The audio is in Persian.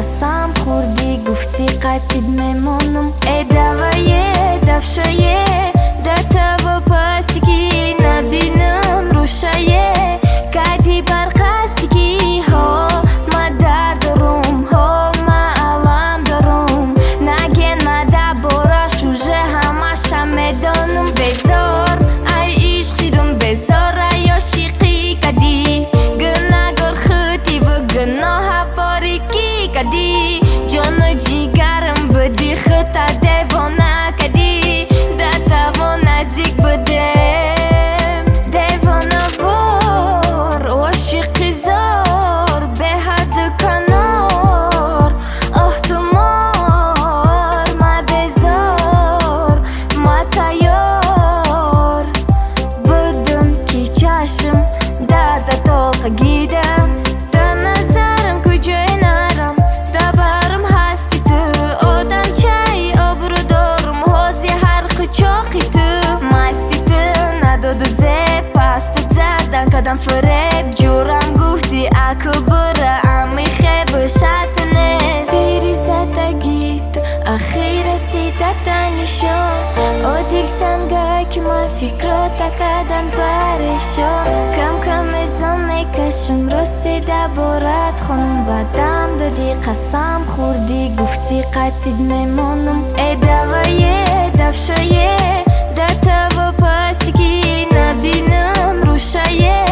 قسم خوردی گفتی قطید میمونم. ای دوایه دفشایه دتا و پاستیکی نبینم روشایه کردی برقصدیکی ها ما در دارم ها ما علم دارم نگن ما در بارا شوژه همش هم میدانم. بزار ای عشقیدم بزار ای عاشقی کدی گناه گر خودی و گناه باریکی کدی جان و جیگرم بدی خطا دیوانه کدی دتا و نزدیک بدیم دیوانه وار عاشقی زار به حد کنار آه تو مار ما بزار ما تیار بدم کی چشم دادا تو خگیدم در نظرم کجای نرم دبرم هستی تو آدم چای آبرو دارم حوزی حرق چاقی تو مستی تو نداد و زب پست زدن کدم فریب جورم گفتی اکو بره امی خیب شد نیست دیری زدگیت اخیر سیدت نشان او دیگ سنگه که ما فکرات کدن پریشان کم کم ازم میکشم راستی دبارت خانم بدم دادی قسم خوردی گفتی قطید میمونم. ای دوایه دفشایه دتا و پاستیکی نبینم روشایه